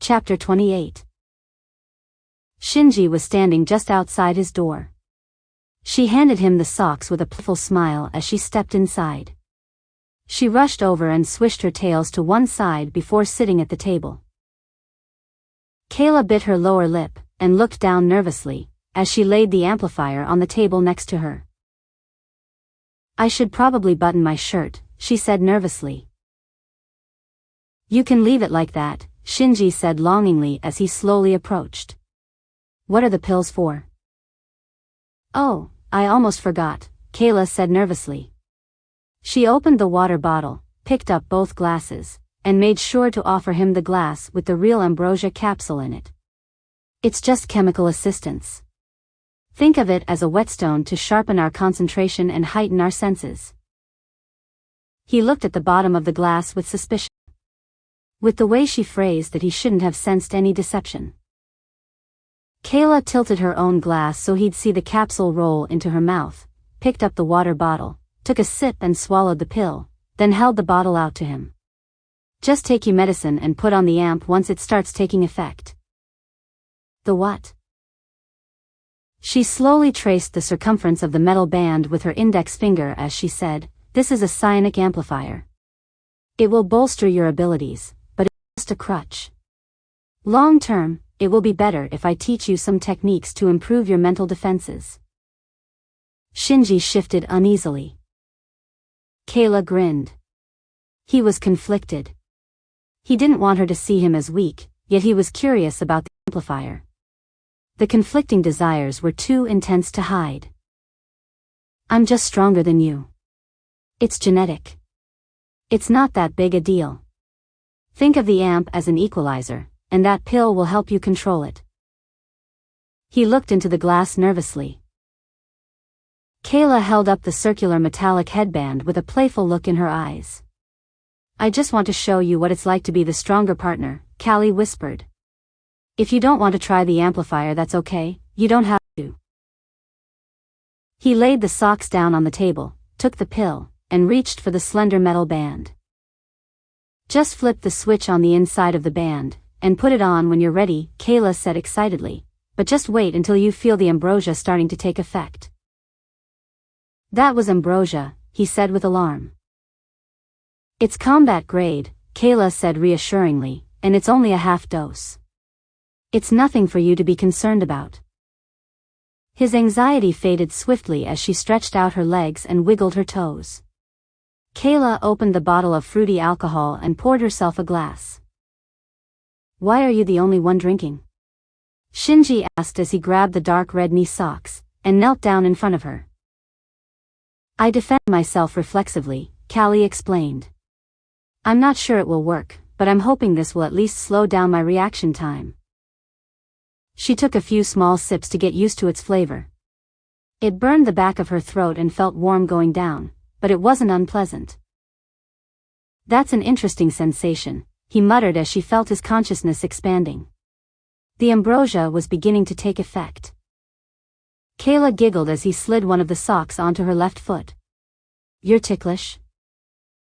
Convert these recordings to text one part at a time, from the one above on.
Chapter 28. Shinji was standing just outside his door. She handed him the socks with a playful smile as she stepped inside. She rushed over and swished her tails to one side before sitting at the table. Kayla bit her lower lip and looked down nervously as she laid the amplifier on the table next to her. "I should probably button my shirt," she said nervously. "You can leave it like that," Shinji said longingly as he slowly approached. "What are the pills for?" "Oh, I almost forgot," Kayla said nervously. She opened the water bottle, picked up both glasses, and made sure to offer him the glass with the real ambrosia capsule in it. "It's just chemical assistance. Think of it as a whetstone to sharpen our concentration and heighten our senses." He looked at the bottom of the glass with suspicion. With the way she phrased that, he shouldn't have sensed any deception. Kayla tilted her own glass so he'd see the capsule roll into her mouth, picked up the water bottle, took a sip and swallowed the pill, then held the bottle out to him. "Just take your medicine and put on the amp once it starts taking effect." "The what?" She slowly traced the circumference of the metal band with her index finger as she said, "This is a psionic amplifier. It will bolster your abilities, but it's just a crutch. Long term, it will be better if I teach you some techniques to improve your mental defenses." Shinji shifted uneasily. Kayla grinned. He was conflicted. He didn't want her to see him as weak, yet he was curious about the amplifier. The conflicting desires were too intense to hide. "I'm just stronger than you. It's genetic. It's not that big a deal. Think of the amp as an equalizer, and that pill will help you control it." He looked into the glass nervously. Kayla held up the circular metallic headband with a playful look in her eyes. "I just want to show you what it's like to be the stronger partner," Callie whispered. "If you don't want to try the amplifier, that's okay, you don't have to." He laid the socks down on the table, took the pill, and reached for the slender metal band. "Just flip the switch on the inside of the band, and put it on when you're ready," Kayla said excitedly, "but just wait until you feel the ambrosia starting to take effect." "That was ambrosia," he said with alarm. "It's combat grade," Kayla said reassuringly, "and it's only a half dose. It's nothing for you to be concerned about." His anxiety faded swiftly as she stretched out her legs and wiggled her toes. Kayla opened the bottle of fruity alcohol and poured herself a glass. "Why are you the only one drinking?" Shinji asked as he grabbed the dark red knee socks and knelt down in front of her. "I defend myself reflexively," Callie explained. "I'm not sure it will work, but I'm hoping this will at least slow down my reaction time." She took a few small sips to get used to its flavor. It burned the back of her throat and felt warm going down, but it wasn't unpleasant. "That's an interesting sensation," he muttered as she felt his consciousness expanding. The ambrosia was beginning to take effect. Kayla giggled as he slid one of the socks onto her left foot. "You're ticklish?"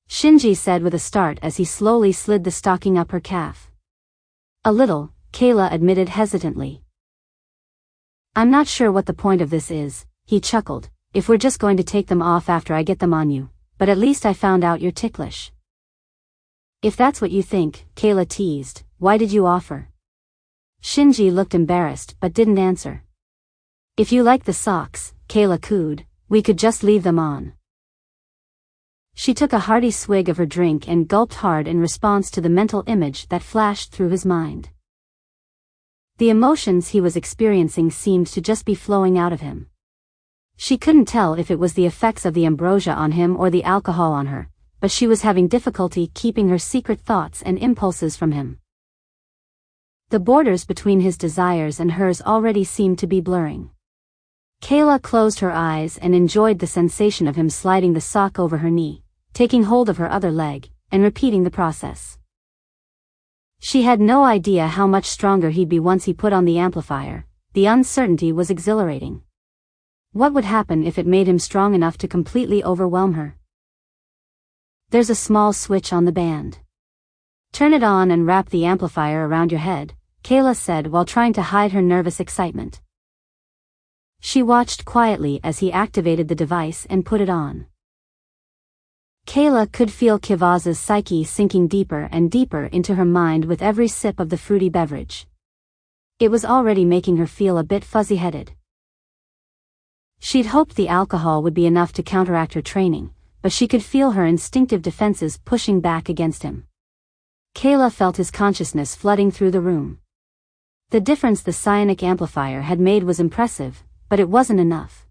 Shinji said with a start as he slowly slid the stocking up her calf. "A little," Kayla admitted hesitantly. "I'm not sure what the point of this is," he chuckled, "if we're just going to take them off after I get them on you, but at least I found out you're ticklish." "If that's what you think," Kayla teased, "why did you offer?" Shinji looked embarrassed but didn't answer. "If you like the socks," Kayla cooed, "we could just leave them on." She took a hearty swig of her drink and gulped hard in response to the mental image that flashed through his mind. The emotions he was experiencing seemed to just be flowing out of him. She couldn't tell if it was the effects of the ambrosia on him or the alcohol on her, but she was having difficulty keeping her secret thoughts and impulses from him. The borders between his desires and hers already seemed to be blurring. Kayla closed her eyes and enjoyed the sensation of him sliding the sock over her knee, taking hold of her other leg, and repeating the process. She had no idea how much stronger he'd be once he put on the amplifier. The uncertainty was exhilarating. What would happen if it made him strong enough to completely overwhelm her? "There's a small switch on the band. Turn it on and wrap the amplifier around your head, Kayla said while trying to hide her nervous excitement. She watched quietly as he activated the device and put it on. Kayla could feel Kivaza's psyche sinking deeper and deeper into her mind with every sip of the fruity beverage. It was already making her feel a bit fuzzy-headed. She'd hoped the alcohol would be enough to counteract her training, but she could feel her instinctive defenses pushing back against him. Kayla felt his consciousness flooding through the room. The difference the psionic amplifier had made was impressive, but it wasn't enough.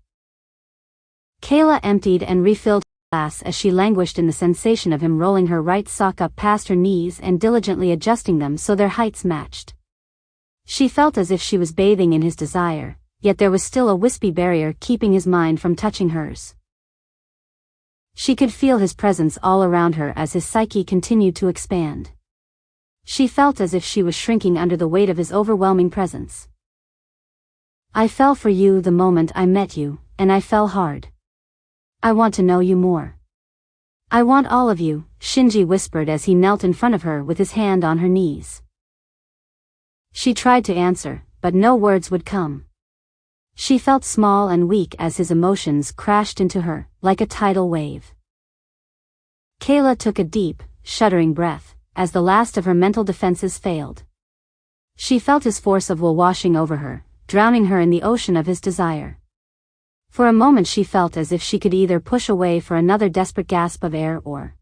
Kayla emptied and refilled her glass as she languished in the sensation of him rolling her right sock up past her knees and diligently adjusting them so their heights matched. She felt as if she was bathing in his desire, yet there was still a wispy barrier keeping his mind from touching hers. She could feel his presence all around her as his psyche continued to expand. She felt as if she was shrinking under the weight of his overwhelming presence. I fell for you the moment I met you, and I fell hard. I want to know you more. I want all of you, Shinji whispered as he knelt in front of her with his hand on her knees. She tried to answer, but no words would come. She felt small and weak as his emotions crashed into her, like a tidal wave. Kayla took a deep, shuddering breath, as the last of her mental defenses failed. She felt his force of will washing over her, drowning her in the ocean of his desire. For a moment she felt as if she could either push away for another desperate gasp of air or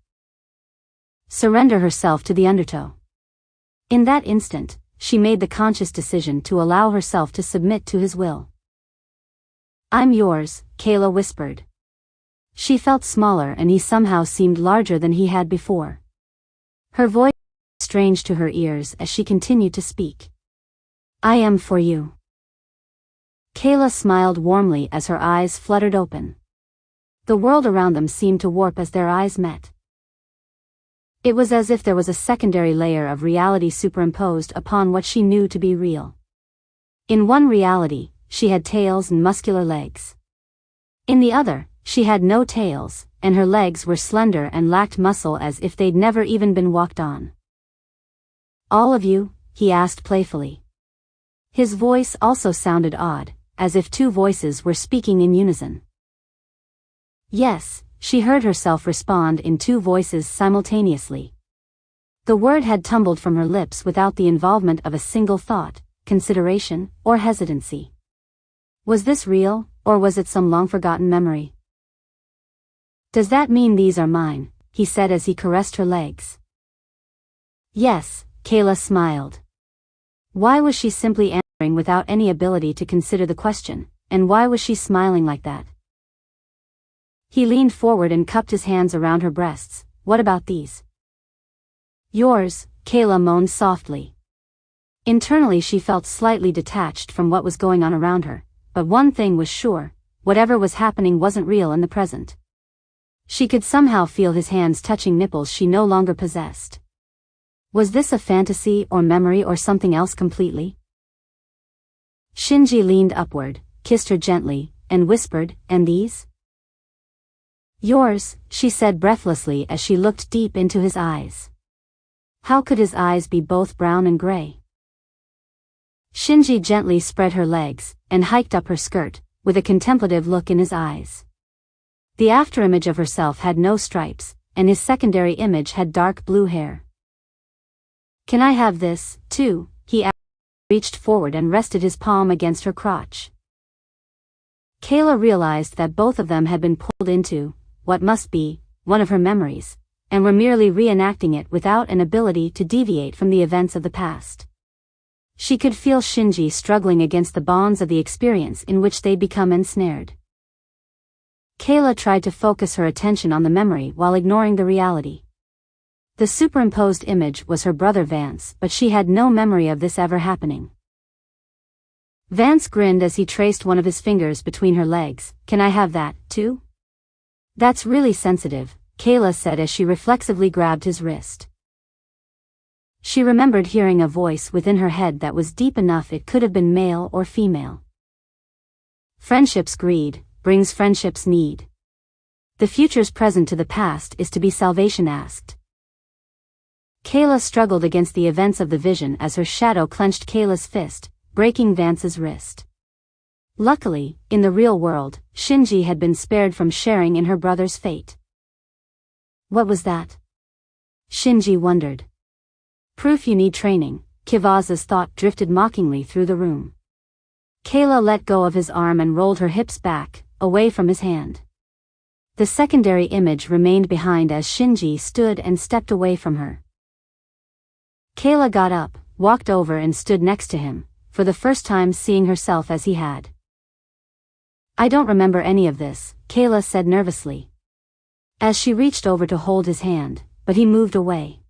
surrender herself to the undertow. In that instant, she made the conscious decision to allow herself to submit to his will. I'm yours, Kayla whispered. She felt smaller and he somehow seemed larger than he had before. Her voice was strange to her ears as she continued to speak. I am for you. Kayla smiled warmly as her eyes fluttered open. The world around them seemed to warp as their eyes met. It was as if there was a secondary layer of reality superimposed upon what she knew to be real. In one reality, she had tails and muscular legs. In the other, she had no tails, and her legs were slender and lacked muscle as if they'd never even been walked on. All of you? He asked playfully. His voice also sounded odd, as if two voices were speaking in unison. Yes, she heard herself respond in two voices simultaneously. The word had tumbled from her lips without the involvement of a single thought, consideration, or hesitancy. Was this real, or was it some long-forgotten memory? Does that mean these are mine? He said as he caressed her legs. Yes, Kayla smiled. Why was she simply answering without any ability to consider the question, and why was she smiling like that? He leaned forward and cupped his hands around her breasts. What about these? Yours, Kayla moaned softly. Internally she felt slightly detached from what was going on around her, but one thing was sure, whatever was happening wasn't real in the present. She could somehow feel his hands touching nipples she no longer possessed. Was this a fantasy or memory or something else completely? Shinji leaned upward, kissed her gently, and whispered, and these? Yours, she said breathlessly as she looked deep into his eyes. How could his eyes be both brown and gray? Shinji gently spread her legs, and hiked up her skirt, with a contemplative look in his eyes. The afterimage of herself had no stripes, and his secondary image had dark blue hair. Can I have this, too? He asked, reached forward and rested his palm against her crotch. Kayla realized that both of them had been pulled into what must be one of her memories, and were merely reenacting it without an ability to deviate from the events of the past. She could feel Shinji struggling against the bonds of the experience in which they'd become ensnared. Kayla tried to focus her attention on the memory while ignoring the reality. The superimposed image was her brother Vance, but she had no memory of this ever happening. Vance grinned as he traced one of his fingers between her legs. Can I have that, too? That's really sensitive, Kayla said as she reflexively grabbed his wrist. She remembered hearing a voice within her head that was deep enough it could have been male or female. Friendship's greed brings friendship's need. The future's present to the past is to be salvation asked. Kayla struggled against the events of the vision as her shadow clenched Kayla's fist, breaking Vance's wrist. Luckily, in the real world, Shinji had been spared from sharing in her brother's fate. What was that? Shinji wondered. Proof you need training, Kivasa's thought drifted mockingly through the room. Kayla let go of his arm and rolled her hips back, away from his hand. The secondary image remained behind as Shinji stood and stepped away from her. Kayla got up, walked over and stood next to him, for the first time seeing herself as he had. I don't remember any of this, Kayla said nervously. As she reached over to hold his hand, but he moved away.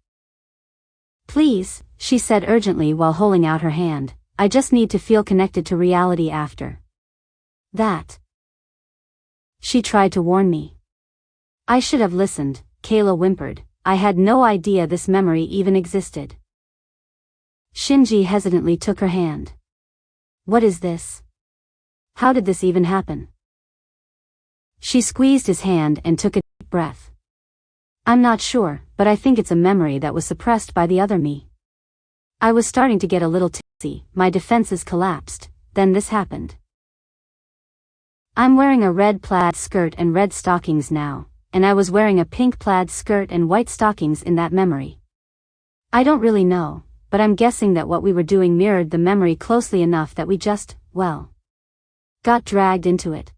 Please, she said urgently while holding out her hand, I just need to feel connected to reality after that. She tried to warn me. I should have listened, Kayla whimpered. I had no idea this memory even existed. Shinji hesitantly took her hand. What is this? How did this even happen? She squeezed his hand and took a deep breath. I'm not sure, but I think it's a memory that was suppressed by the other me. I was starting to get a little tipsy, my defenses collapsed, then this happened. I'm wearing a red plaid skirt and red stockings now, and I was wearing a pink plaid skirt and white stockings in that memory. I don't really know, but I'm guessing that what we were doing mirrored the memory closely enough that we just, well, got dragged into it.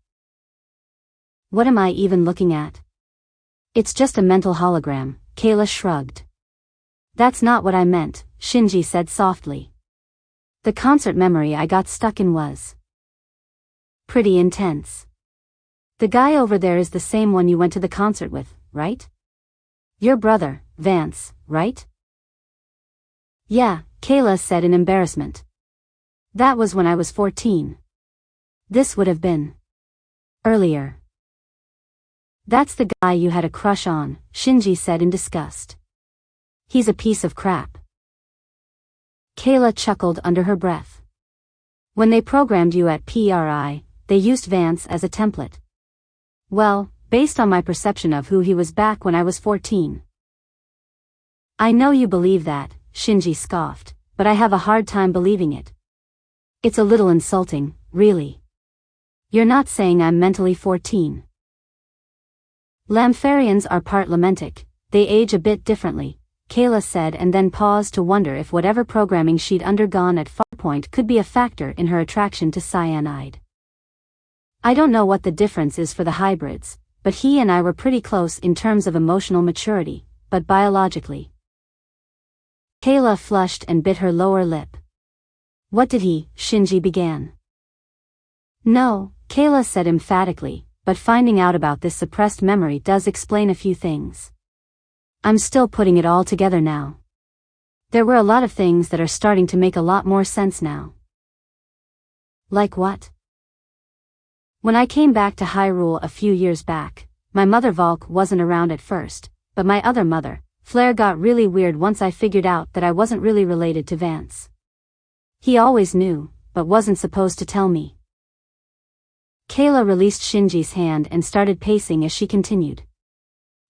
What am I even looking at? It's just a mental hologram, Kayla shrugged. That's not what I meant, Shinji said softly. The concert memory I got stuck in was pretty intense. The guy over there is the same one you went to the concert with, right? Your brother, Vance, right? Yeah, Kayla said in embarrassment. That was when I was 14. This would have been earlier. That's the guy you had a crush on, Shinji said in disgust. He's a piece of crap. Kayla chuckled under her breath. When they programmed you at PRI, they used Vance as a template. Well, based on my perception of who he was back when I was 14. I know you believe that, Shinji scoffed, but I have a hard time believing it. It's a little insulting, really. You're not saying I'm mentally 14. Lampharians are part Lamentic, they age a bit differently, Kayla said and then paused to wonder if whatever programming she'd undergone at Farpoint could be a factor in her attraction to cyanide. I don't know what the difference is for the hybrids, but he and I were pretty close in terms of emotional maturity, but biologically. Kayla flushed and bit her lower lip. What did he, Shinji began. No, Kayla said emphatically, but finding out about this suppressed memory does explain a few things. I'm still putting it all together now. There were a lot of things that are starting to make a lot more sense now. Like what? When I came back to Hyrule a few years back, my mother Valk wasn't around at first, but my other mother, Flair, got really weird once I figured out that I wasn't really related to Vance. He always knew, but wasn't supposed to tell me. Kayla released Shinji's hand and started pacing as she continued.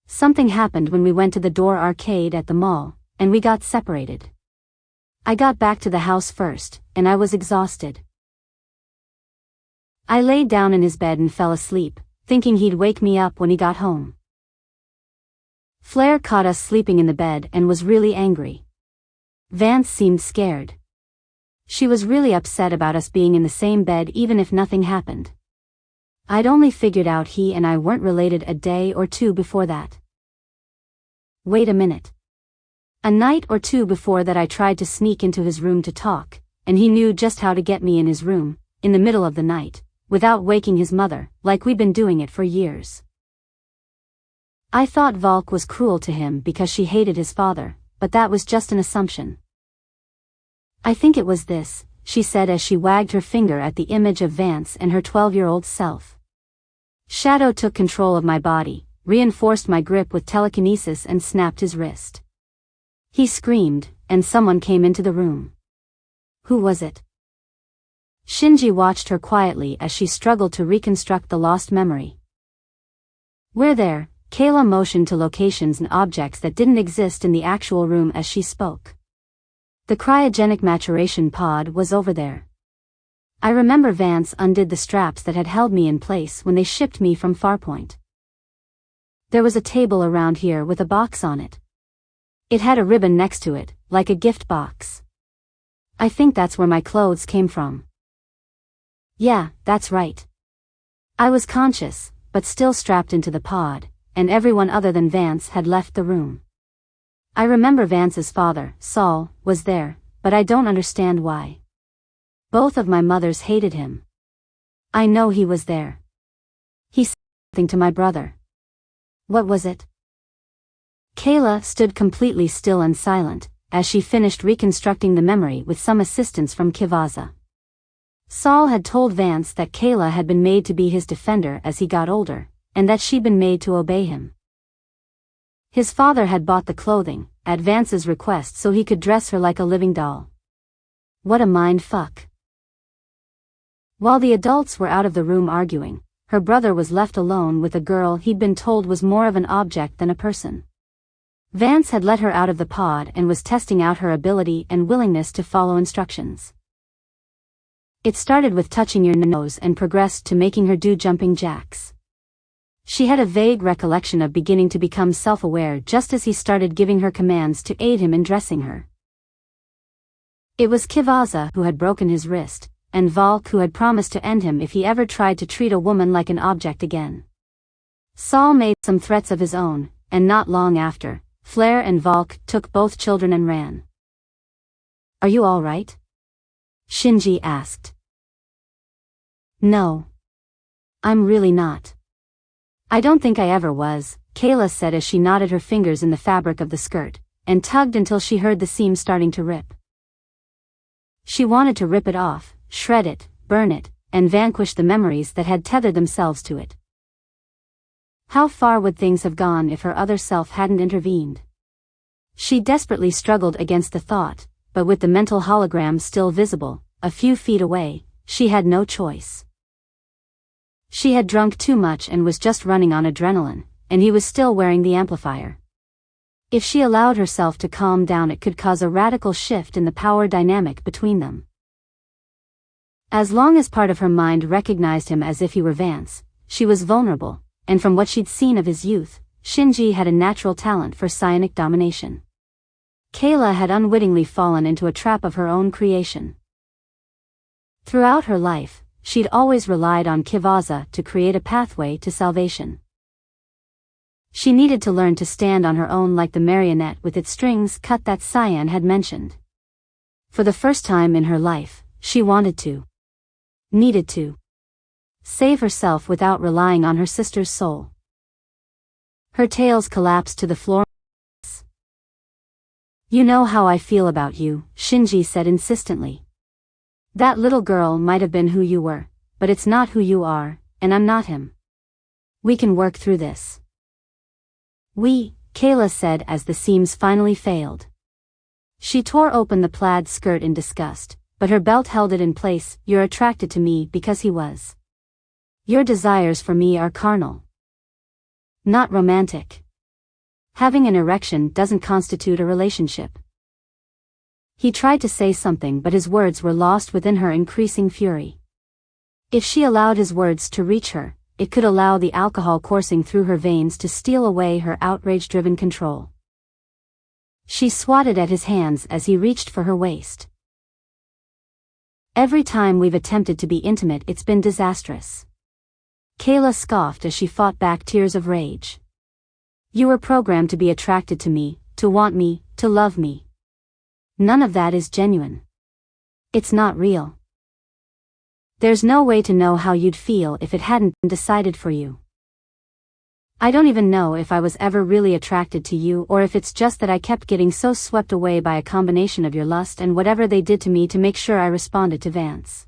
Something happened when we went to the Door Arcade at the mall, and we got separated. I got back to the house first, and I was exhausted. I laid down in his bed and fell asleep, thinking he'd wake me up when he got home. Flair caught us sleeping in the bed and was really angry. Vance seemed scared. She was really upset about us being in the same bed even if nothing happened. I'd only figured out he and I weren't related a day or two before that. Wait a minute. A night or two before that I tried to sneak into his room to talk, and he knew just how to get me in his room, in the middle of the night, without waking his mother, like we'd been doing it for years. I thought Valk was cruel to him because she hated his father, but that was just an assumption. I think it was this, she said as she wagged her finger at the image of Vance and her 12-year-old self. Shadow took control of my body, reinforced my grip with telekinesis and snapped his wrist. He screamed, and someone came into the room. Who was it? Shinji watched her quietly as she struggled to reconstruct the lost memory. We're there, Kayla motioned to locations and objects that didn't exist in the actual room as she spoke. The cryogenic maturation pod was over there. I remember Vance undid the straps that had held me in place when they shipped me from Farpoint. There was a table around here with a box on it. It had a ribbon next to it, like a gift box. I think that's where my clothes came from. Yeah, that's right. I was conscious, but still strapped into the pod, and everyone other than Vance had left the room. I remember Vance's father, Saul, was there, but I don't understand why. Both of my mothers hated him. I know he was there. He said something to my brother. What was it? Kayla stood completely still and silent, as she finished reconstructing the memory with some assistance from Kivaza. Saul had told Vance that Kayla had been made to be his defender as he got older, and that she'd been made to obey him. His father had bought the clothing, at Vance's request, so he could dress her like a living doll. What a mind fuck. While the adults were out of the room arguing, her brother was left alone with a girl he'd been told was more of an object than a person. Vance had let her out of the pod and was testing out her ability and willingness to follow instructions. It started with touching your nose and progressed to making her do jumping jacks. She had a vague recollection of beginning to become self-aware just as he started giving her commands to aid him in dressing her. It was Kivaza who had broken his wrist, and Valk who had promised to end him if he ever tried to treat a woman like an object again. Saul made some threats of his own, and not long after, Flair and Valk took both children and ran. Are you all right? Shinji asked. No. I'm really not. I don't think I ever was, Kayla said as she knotted her fingers in the fabric of the skirt, and tugged until she heard the seam starting to rip. She wanted to rip it off, shred it, burn it, and vanquish the memories that had tethered themselves to it. How far would things have gone if her other self hadn't intervened? She desperately struggled against the thought, but with the mental hologram still visible, a few feet away, she had no choice. She had drunk too much and was just running on adrenaline, and he was still wearing the amplifier. If she allowed herself to calm down, it could cause a radical shift in the power dynamic between them. As long as part of her mind recognized him as if he were Vance, she was vulnerable, and from what she'd seen of his youth, Shinji had a natural talent for psionic domination. Kayla had unwittingly fallen into a trap of her own creation. Throughout her life, she'd always relied on Kivaza to create a pathway to salvation. She needed to learn to stand on her own like the marionette with its strings cut that Cyan had mentioned. For the first time in her life, she needed to save herself without relying on her sister's soul. Her tails collapsed to the floor. You know how I feel about you, Shinji said insistently. That little girl might have been who you were, but it's not who you are, and I'm not him. We can work through this. Kayla said as the seams finally failed. She tore open the plaid skirt in disgust, but her belt held it in place. You're attracted to me because he was. Your desires for me are carnal, not romantic. Having an erection doesn't constitute a relationship. He tried to say something, but his words were lost within her increasing fury. If she allowed his words to reach her, it could allow the alcohol coursing through her veins to steal away her outrage-driven control. She swatted at his hands as he reached for her waist. Every time we've attempted to be intimate, it's been disastrous. Kayla scoffed as she fought back tears of rage. You were programmed to be attracted to me, to want me, to love me. None of that is genuine. It's not real. There's no way to know how you'd feel if it hadn't been decided for you. I don't even know if I was ever really attracted to you, or if it's just that I kept getting so swept away by a combination of your lust and whatever they did to me to make sure I responded to Vance.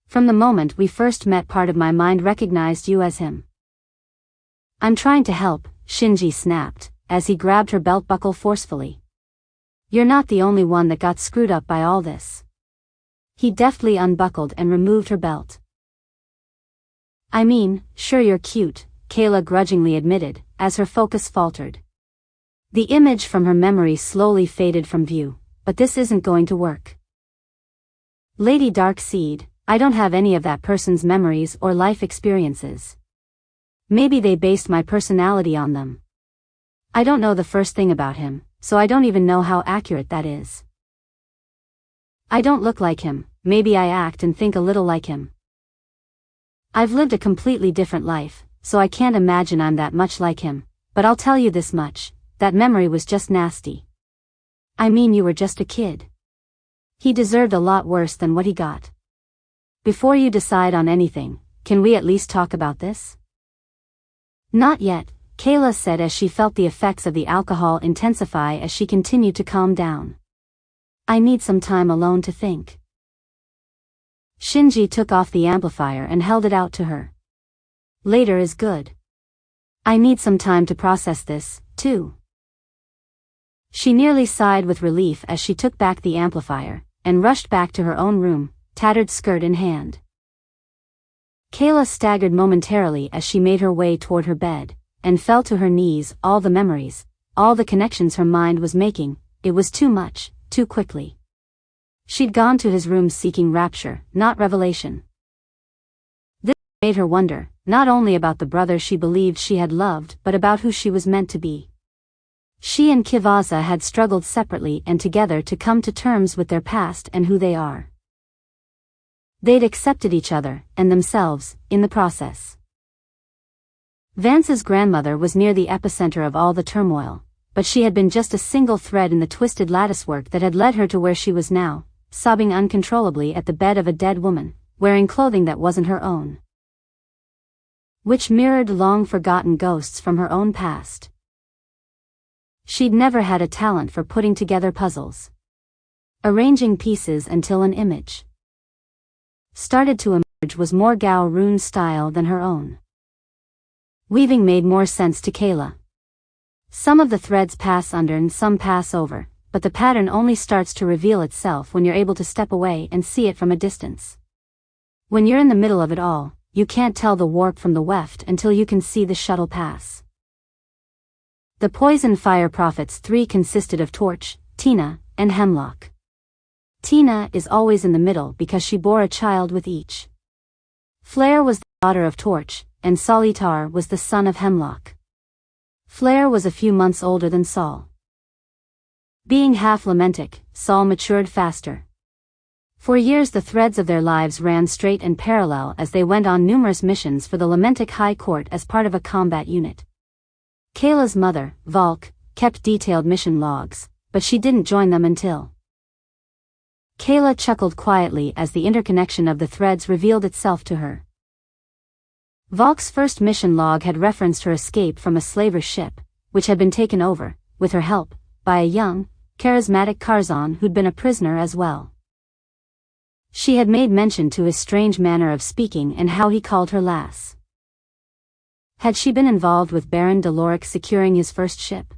From the moment we first met, part of my mind recognized you as him. I'm trying to help, Shinji snapped, as he grabbed her belt buckle forcefully. You're not the only one that got screwed up by all this. He deftly unbuckled and removed her belt. I mean, sure you're cute, Kayla grudgingly admitted, as her focus faltered. The image from her memory slowly faded from view, but this isn't going to work. Lady Darkseid, I don't have any of that person's memories or life experiences. Maybe they based my personality on them. I don't know the first thing about him, so I don't even know how accurate that is. I don't look like him, maybe I act and think a little like him. I've lived a completely different life, so I can't imagine I'm that much like him, but I'll tell you this much, that memory was just nasty. I mean, you were just a kid. He deserved a lot worse than what he got. Before you decide on anything, can we at least talk about this? Not yet, Kayla said as she felt the effects of the alcohol intensify as she continued to calm down. I need some time alone to think. Shinji took off the amplifier and held it out to her. Later is good. I need some time to process this, too. She nearly sighed with relief as she took back the amplifier, and rushed back to her own room, tattered skirt in hand. Kayla staggered momentarily as she made her way toward her bed, and fell to her knees. All the memories, all the connections her mind was making, it was too much, too quickly. She'd gone to his room seeking rapture, not revelation. This made her wonder, not only about the brother she believed she had loved but about who she was meant to be. She and Kivaza had struggled separately and together to come to terms with their past and who they are. They'd accepted each other, and themselves, in the process. Vance's grandmother was near the epicenter of all the turmoil, but she had been just a single thread in the twisted latticework that had led her to where she was now, sobbing uncontrollably at the bed of a dead woman, wearing clothing that wasn't her own, which mirrored long-forgotten ghosts from her own past. She'd never had a talent for putting together puzzles, arranging pieces until an image started to emerge was more Gao rune style than her own. Weaving made more sense to Kayla. Some of the threads pass under and some pass over, but the pattern only starts to reveal itself when you're able to step away and see it from a distance. When you're in the middle of it all, you can't tell the warp from the weft until you can see the shuttle pass. The Poison Fire Prophets 3 consisted of Torch, Tina, and Hemlock. Tina is always in the middle because she bore a child with each. Flare was the daughter of Torch, and Solitar was the son of Hemlock. Flare was a few months older than Sol. Being half Lamentic, Sol matured faster. For years the threads of their lives ran straight and parallel as they went on numerous missions for the Lamentic High Court as part of a combat unit. Kayla's mother, Valk, kept detailed mission logs, but she didn't join them until. Kayla chuckled quietly as the interconnection of the threads revealed itself to her. Valk's first mission log had referenced her escape from a slaver's ship, which had been taken over, with her help, by a young, charismatic Karzan who'd been a prisoner as well. She had made mention to his strange manner of speaking and how he called her lass. Had she been involved with Baron Deloric securing his first ship?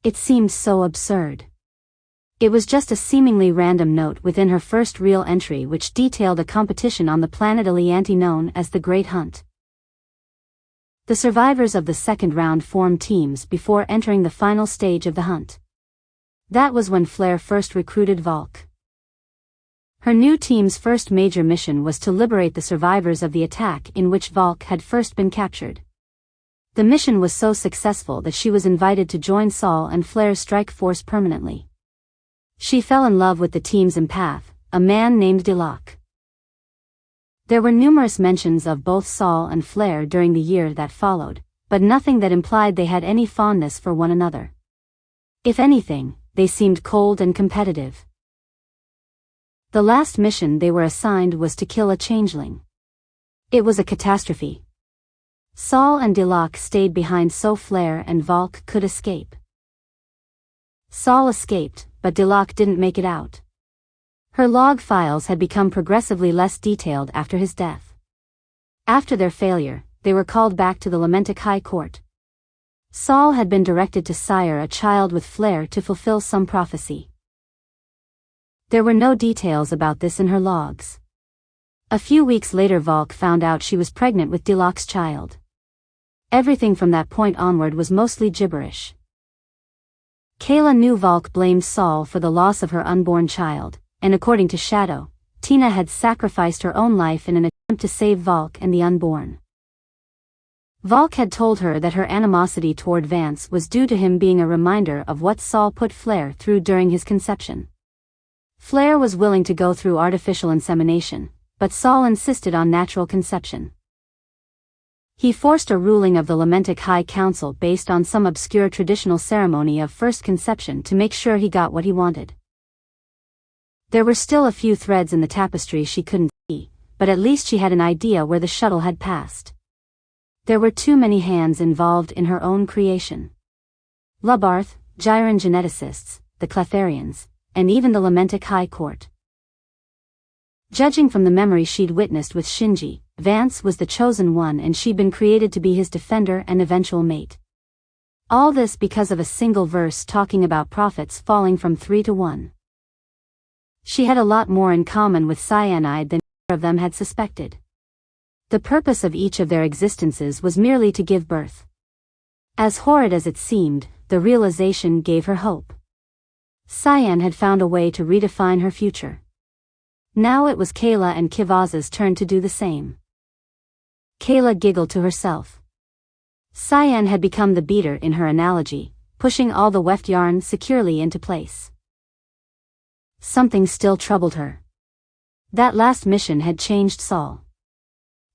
It seemed so absurd. It was just a seemingly random note within her first real entry which detailed a competition on the planet Elianti known as the Great Hunt. The survivors of the second round formed teams before entering the final stage of the hunt. That was when Flare first recruited Valk. Her new team's first major mission was to liberate the survivors of the attack in which Valk had first been captured. The mission was so successful that she was invited to join Sol and Flare's strike force permanently. She fell in love with the team's empath, a man named Dilac. There were numerous mentions of both Sol and Flare during the year that followed, but nothing that implied they had any fondness for one another. If anything, they seemed cold and competitive. The last mission they were assigned was to kill a changeling. It was a catastrophe. Sol and Dilac stayed behind so Flare and Valk could escape. Sol escaped, but Dilac didn't make it out. Her log files had become progressively less detailed after his death. After their failure, they were called back to the Lamentic High Court. Sol had been directed to sire a child with Flare to fulfill some prophecy. There were no details about this in her logs. A few weeks later Valk found out she was pregnant with Dilac's child. Everything from that point onward was mostly gibberish. Kayla knew Valk blamed Saul for the loss of her unborn child, and according to Shadow, Tina had sacrificed her own life in an attempt to save Valk and the unborn. Valk had told her that her animosity toward Vance was due to him being a reminder of what Saul put Flair through during his conception. Flair was willing to go through artificial insemination, but Saul insisted on natural conception. He forced a ruling of the Lamentic High Council based on some obscure traditional ceremony of first conception to make sure he got what he wanted. There were still a few threads in the tapestry she couldn't see, but at least she had an idea where the shuttle had passed. There were too many hands involved in her own creation. Lubarth, Gyran geneticists, the Cletharians, and even the Lamentic High Court. Judging from the memory she'd witnessed with Shinji, Vance was the chosen one and she'd been created to be his defender and eventual mate. All this because of a single verse talking about prophets falling from 3 to 1. She had a lot more in common with Cyanide than either of them had suspected. The purpose of each of their existences was merely to give birth. As horrid as it seemed, the realization gave her hope. Cyan had found a way to redefine her future. Now it was Kayla and Kivaza's turn to do the same. Kayla giggled to herself. Cyan had become the beater in her analogy, pushing all the weft yarn securely into place. Something still troubled her. That last mission had changed Saul.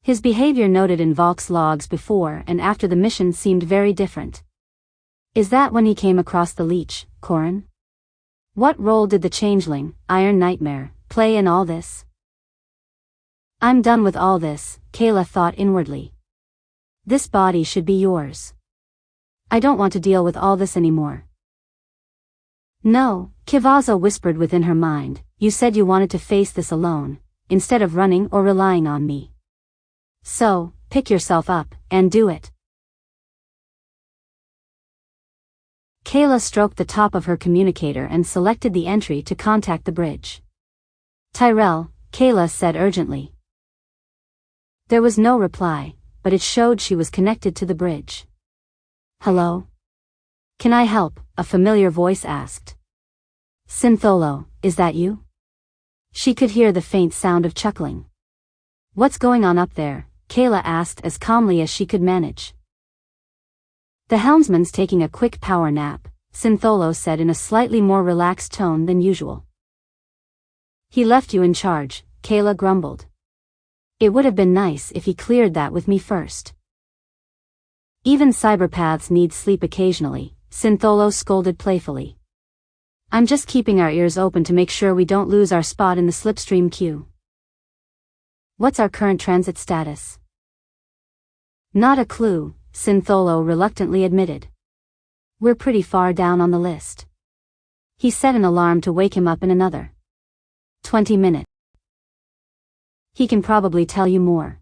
His behavior noted in Valk's logs before and after the mission seemed very different. Is that when he came across the leech, Corin? What role did the changeling, Iron Nightmare, play in all this? I'm done with all this, Kayla thought inwardly. This body should be yours. I don't want to deal with all this anymore. No, Kivaza whispered within her mind, you said you wanted to face this alone, instead of running or relying on me. So, pick yourself up, and do it. Kayla stroked the top of her communicator and selected the entry to contact the bridge. Tyrell, Kayla said urgently. There was no reply, but it showed she was connected to the bridge. Hello? Can I help? A familiar voice asked. Syntholo, is that you? She could hear the faint sound of chuckling. What's going on up there? Kayla asked as calmly as she could manage. The helmsman's taking a quick power nap, Syntholo said in a slightly more relaxed tone than usual. He left you in charge, Kayla grumbled. It would have been nice if he cleared that with me first. Even cyberpaths need sleep occasionally, Syntholo scolded playfully. I'm just keeping our ears open to make sure we don't lose our spot in the slipstream queue. What's our current transit status? Not a clue, Syntholo reluctantly admitted. We're pretty far down on the list. He set an alarm to wake him up in another 20 minutes. He can probably tell you more.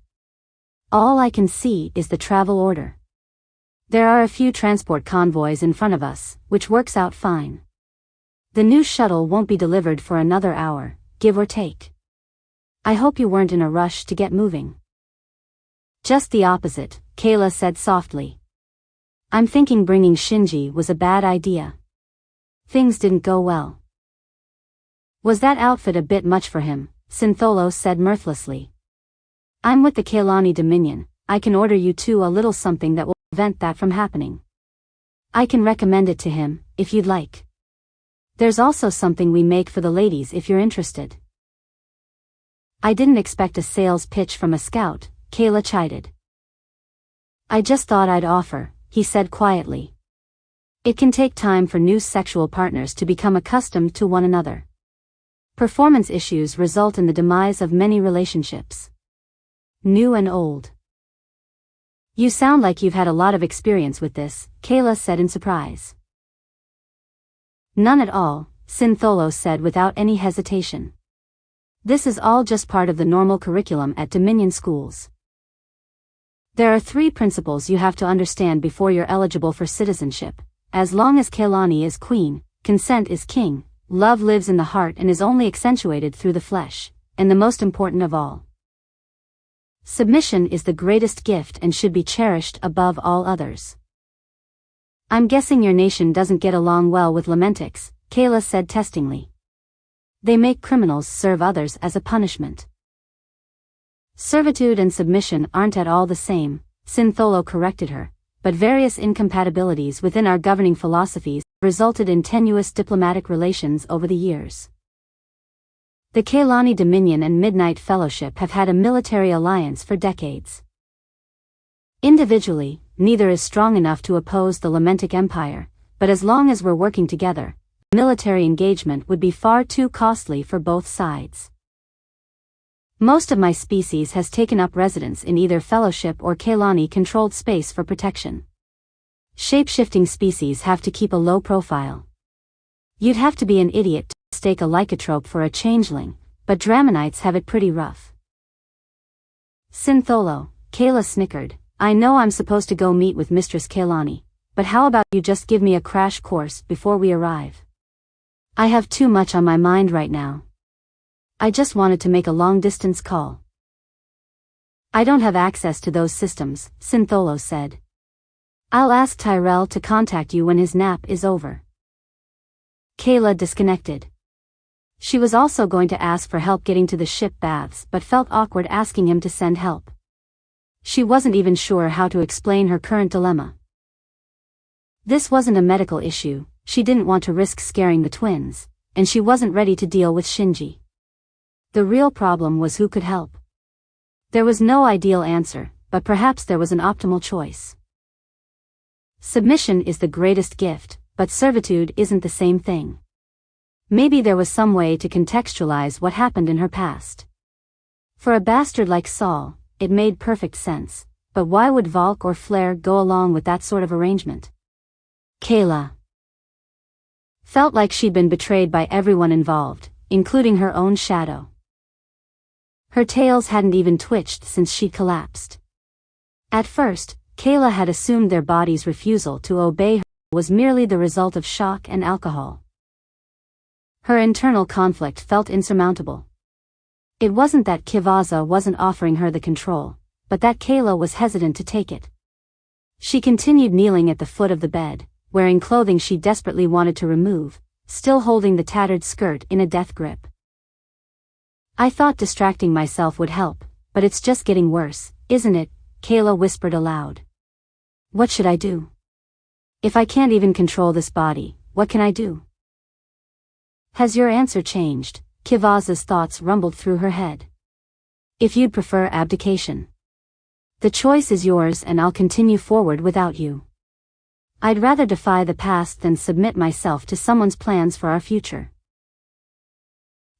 All I can see is the travel order. There are a few transport convoys in front of us, which works out fine. The new shuttle won't be delivered for another hour, give or take. I hope you weren't in a rush to get moving. Just the opposite, Kayla said softly. I'm thinking bringing Shinji was a bad idea. Things didn't go well. Was that outfit a bit much for him? Syntholo said mirthlessly. I'm with the Kaylani Dominion, I can order you two a little something that will prevent that from happening. I can recommend it to him, if you'd like. There's also something we make for the ladies if you're interested. I didn't expect a sales pitch from a scout, Kayla chided. I just thought I'd offer, he said quietly. It can take time for new sexual partners to become accustomed to one another. Performance issues result in the demise of many relationships. New and old. You sound like you've had a lot of experience with this, Kayla said in surprise. None at all, Syntholo said without any hesitation. This is all just part of the normal curriculum at Dominion schools. There are 3 principles you have to understand before you're eligible for citizenship. As long as Kaylani is queen, consent is king, love lives in the heart and is only accentuated through the flesh, and the most important of all. Submission is the greatest gift and should be cherished above all others. I'm guessing your nation doesn't get along well with Lamentics, Kayla said testingly. They make criminals serve others as a punishment. Servitude and submission aren't at all the same, Syntholo corrected her, but various incompatibilities within our governing philosophies resulted in tenuous diplomatic relations over the years. The Kaylani Dominion and Midnight Fellowship have had a military alliance for decades. Individually, neither is strong enough to oppose the Lamentic Empire, but as long as we're working together, military engagement would be far too costly for both sides. Most of my species has taken up residence in either Fellowship or Kaylani-controlled space for protection. Shape-shifting species have to keep a low profile. You'd have to be an idiot to mistake a lycotrope for a changeling, but Dramonites have it pretty rough. Syntholo, Kayla snickered, I know I'm supposed to go meet with Mistress Kaylani, but how about you just give me a crash course before we arrive? I have too much on my mind right now. I just wanted to make a long-distance call. I don't have access to those systems, Syntholo said. I'll ask Tyrell to contact you when his nap is over. Kayla disconnected. She was also going to ask for help getting to the ship baths but felt awkward asking him to send help. She wasn't even sure how to explain her current dilemma. This wasn't a medical issue, she didn't want to risk scaring the twins, and she wasn't ready to deal with Shinji. The real problem was who could help. There was no ideal answer, but perhaps there was an optimal choice. Submission is the greatest gift, but servitude isn't the same thing. Maybe there was some way to contextualize what happened in her past. For a bastard like Saul, it made perfect sense, but why would Valk or Flair go along with that sort of arrangement? Kayla felt like she'd been betrayed by everyone involved, including her own shadow. Her tails hadn't even twitched since she'd collapsed. At first, Kayla had assumed their body's refusal to obey her was merely the result of shock and alcohol. Her internal conflict felt insurmountable. It wasn't that Kivaza wasn't offering her the control, but that Kayla was hesitant to take it. She continued kneeling at the foot of the bed, wearing clothing she desperately wanted to remove, still holding the tattered skirt in a death grip. I thought distracting myself would help, but it's just getting worse, isn't it? Kayla whispered aloud. What should I do? If I can't even control this body, what can I do? Has your answer changed? Kivaza's thoughts rumbled through her head. If you'd prefer abdication. The choice is yours and I'll continue forward without you. I'd rather defy the past than submit myself to someone's plans for our future.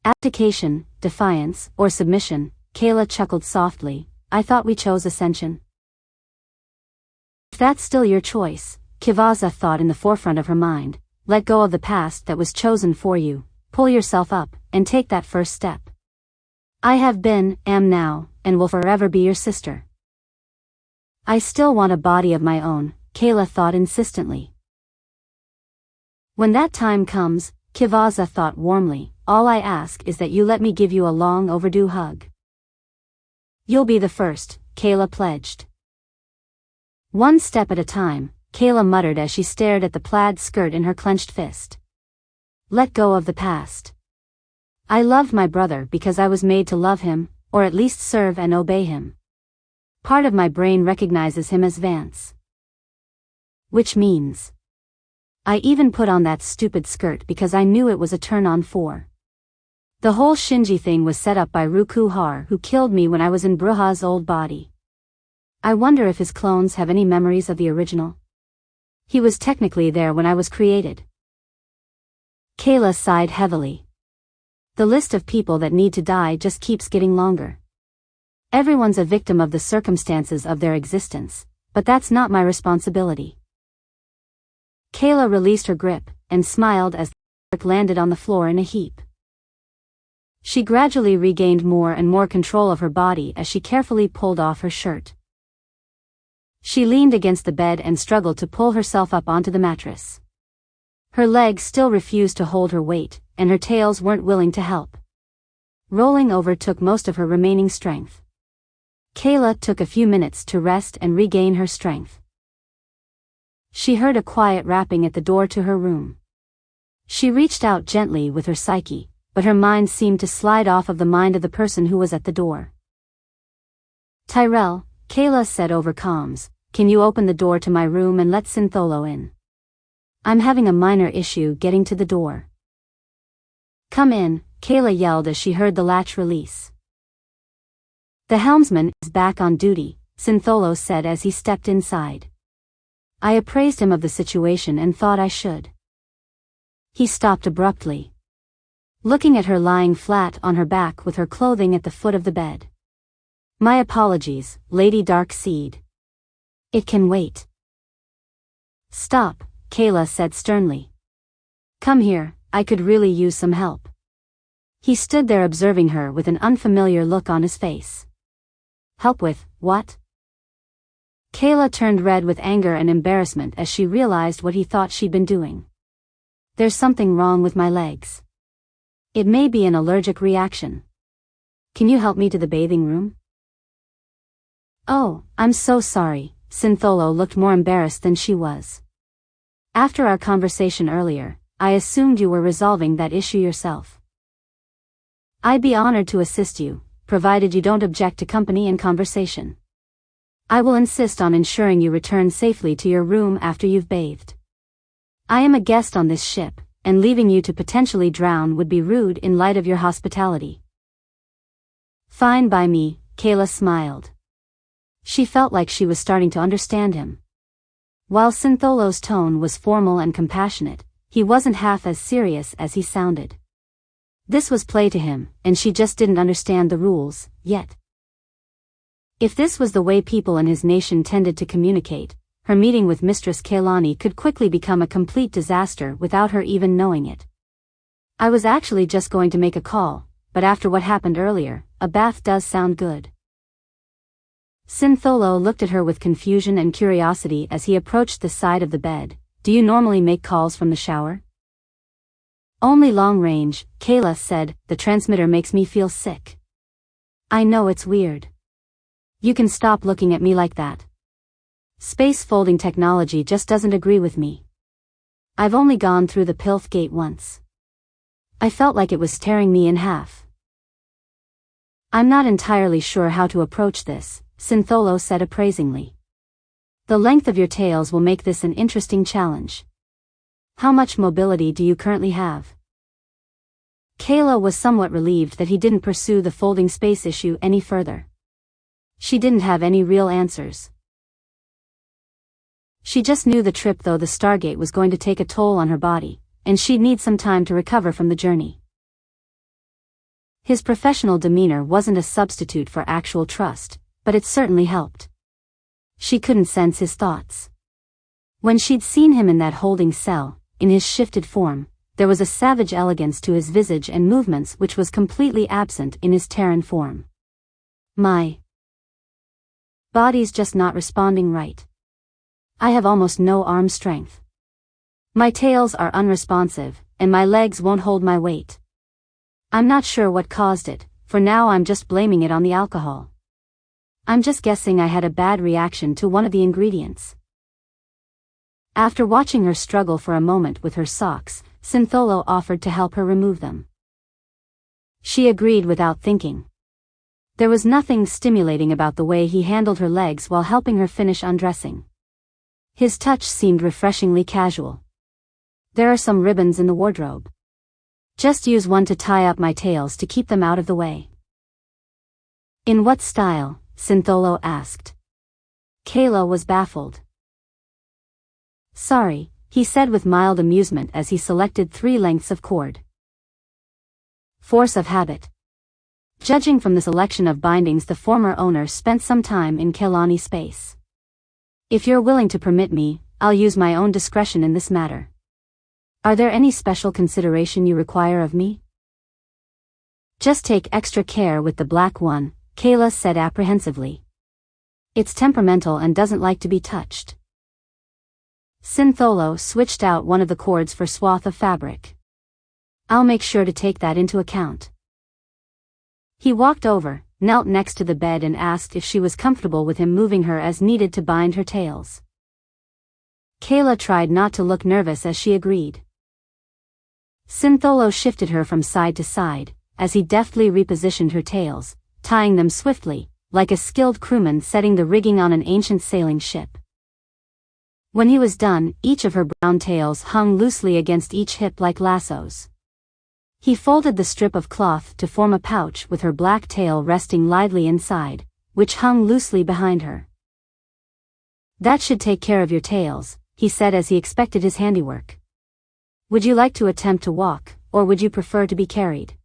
Abdication, defiance, or submission, Kayla chuckled softly, I thought we chose ascension. If that's still your choice, Kivaza thought in the forefront of her mind, let go of the past that was chosen for you, pull yourself up, and take that first step. I have been, am now, and will forever be your sister. I still want a body of my own, Kayla thought insistently. When that time comes, Kivaza thought warmly, all I ask is that you let me give you a long overdue hug. You'll be the first, Kayla pledged. One step at a time, Kayla muttered as she stared at the plaid skirt in her clenched fist. Let go of the past. I loved my brother because I was made to love him, or at least serve and obey him. Part of my brain recognizes him as Vance. Which means I even put on that stupid skirt because I knew it was a turn-on for. The whole Shinji thing was set up by Rukuhar, who killed me when I was in Bruha's old body. I wonder if his clones have any memories of the original. He was technically there when I was created. Kayla sighed heavily. The list of people that need to die just keeps getting longer. Everyone's a victim of the circumstances of their existence, but that's not my responsibility. Kayla released her grip, and smiled as the brick landed on the floor in a heap. She gradually regained more and more control of her body as she carefully pulled off her shirt. She leaned against the bed and struggled to pull herself up onto the mattress. Her legs still refused to hold her weight, and her tails weren't willing to help. Rolling over took most of her remaining strength. Kayla took a few minutes to rest and regain her strength. She heard a quiet rapping at the door to her room. She reached out gently with her psyche, but her mind seemed to slide off of the mind of the person who was at the door. "Tyrell," Kayla said over comms, "can you open the door to my room and let Syntholo in? I'm having a minor issue getting to the door." "Come in," Kayla yelled as she heard the latch release. "The helmsman is back on duty," Syntholo said as he stepped inside. "I appraised him of the situation and thought I should." He stopped abruptly, looking at her lying flat on her back with her clothing at the foot of the bed. "My apologies, Lady Darkseid. It can wait." "Stop," Kayla said sternly. "Come here, I could really use some help." He stood there observing her with an unfamiliar look on his face. "Help with what?" Kayla turned red with anger and embarrassment as she realized what he thought she'd been doing. "There's something wrong with my legs. It may be an allergic reaction. Can you help me to the bathing room?" "Oh, I'm so sorry." Syntholo looked more embarrassed than she was. "After our conversation earlier, I assumed you were resolving that issue yourself. I'd be honored to assist you, provided you don't object to company and conversation. I will insist on ensuring you return safely to your room after you've bathed. I am a guest on this ship, and leaving you to potentially drown would be rude in light of your hospitality." "Fine by me," Kayla smiled. She felt like she was starting to understand him. While Syntholo's tone was formal and compassionate, he wasn't half as serious as he sounded. This was play to him, and she just didn't understand the rules, yet. If this was the way people in his nation tended to communicate, her meeting with Mistress Kaylani could quickly become a complete disaster without her even knowing it. "I was actually just going to make a call, but after what happened earlier, a bath does sound good." Syntholo looked at her with confusion and curiosity as he approached the side of the bed. "Do you normally make calls from the shower?" "Only long range," Kayla said. "The transmitter makes me feel sick." "I know it's weird. You can stop looking at me like that. Space folding technology just doesn't agree with me. I've only gone through the Pilth gate once. I felt like it was tearing me in half." "I'm not entirely sure how to approach this," Syntholo said appraisingly. "The length of your tails will make this an interesting challenge. How much mobility do you currently have?" Kayla was somewhat relieved that he didn't pursue the folding space issue any further. She didn't have any real answers. She just knew the trip though the Stargate was going to take a toll on her body, and she'd need some time to recover from the journey. His professional demeanor wasn't a substitute for actual trust, but it certainly helped. She couldn't sense his thoughts. When she'd seen him in that holding cell, in his shifted form, there was a savage elegance to his visage and movements which was completely absent in his Terran form. "My body's just not responding right. I have almost no arm strength. My tails are unresponsive, and my legs won't hold my weight. I'm not sure what caused it, for now I'm just blaming it on the alcohol. I'm just guessing I had a bad reaction to one of the ingredients." After watching her struggle for a moment with her socks, Syntholo offered to help her remove them. She agreed without thinking. There was nothing stimulating about the way he handled her legs while helping her finish undressing. His touch seemed refreshingly casual. "There are some ribbons in the wardrobe. Just use one to tie up my tails to keep them out of the way." "In what style?" Syntholo asked. Kayla was baffled. "Sorry," he said with mild amusement as he selected 3 lengths of cord. "Force of habit." Judging from the selection of bindings, the former owner spent some time in Kaylani space. "If you're willing to permit me, I'll use my own discretion in this matter. Are there any special consideration you require of me?" "Just take extra care with the black one," Kayla said apprehensively. "It's temperamental and doesn't like to be touched." Syntholo switched out one of the cords for swath of fabric. "I'll make sure to take that into account." He walked over, knelt next to the bed and asked if she was comfortable with him moving her as needed to bind her tails. Kayla tried not to look nervous as she agreed. Syntholo shifted her from side to side, as he deftly repositioned her tails, tying them swiftly, like a skilled crewman setting the rigging on an ancient sailing ship. When he was done, each of her brown tails hung loosely against each hip like lassos. He folded the strip of cloth to form a pouch with her black tail resting lithely inside, which hung loosely behind her. "That should take care of your tails," he said as he expected his handiwork. "Would you like to attempt to walk, or would you prefer to be carried?"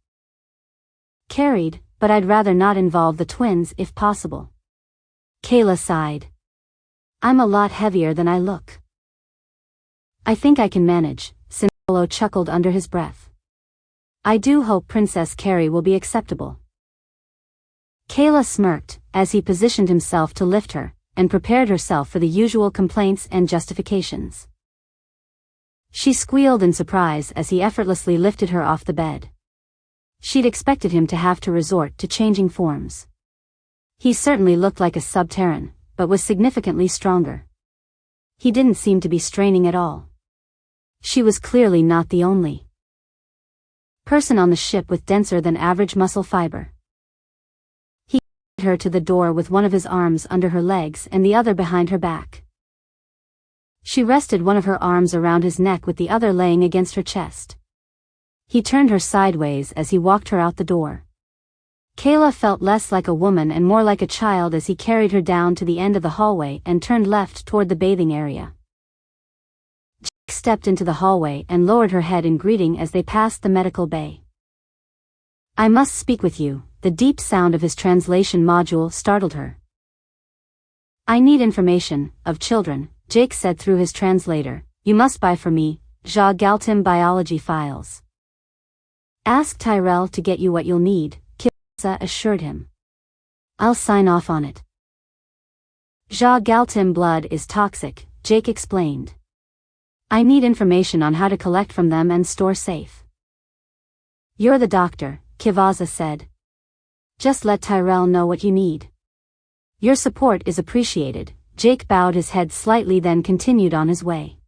"Carried, but I'd rather not involve the twins if possible." Kayla sighed. "I'm a lot heavier than I look." "I think I can manage," Syntholo chuckled under his breath. "I do hope Princess Carrie will be acceptable." Kayla smirked, as he positioned himself to lift her, and prepared herself for the usual complaints and justifications. She squealed in surprise as he effortlessly lifted her off the bed. She'd expected him to have to resort to changing forms. He certainly looked like a sub-Terran, but was significantly stronger. He didn't seem to be straining at all. She was clearly not the only person on the ship with denser than average muscle fiber. He carried her to the door with one of his arms under her legs and the other behind her back. She rested one of her arms around his neck with the other laying against her chest. He turned her sideways as he walked her out the door. Kayla felt less like a woman and more like a child as he carried her down to the end of the hallway and turned left toward the bathing area. Jake stepped into the hallway and lowered her head in greeting as they passed the medical bay. "I must speak with you," the deep sound of his translation module startled her. "I need information, of children," Jake said through his translator. "You must buy for me, Ja Galtim biology files." "Ask Tyrell to get you what you'll need," Kissa assured him. "I'll sign off on it." "Ja Galtim blood is toxic," Jake explained. "I need information on how to collect from them and store safe." "You're the doctor," Kivaza said. "Just let Tyrell know what you need." "Your support is appreciated." Jake bowed his head slightly then continued on his way.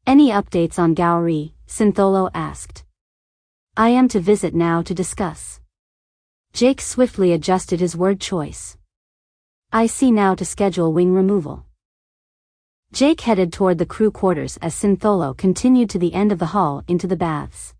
"Any updates on Gowrie?" Syntholo asked. "I am to visit now to discuss." Jake swiftly adjusted his word choice. "I see now to schedule wing removal." Jake headed toward the crew quarters as Syntholo continued to the end of the hall into the baths.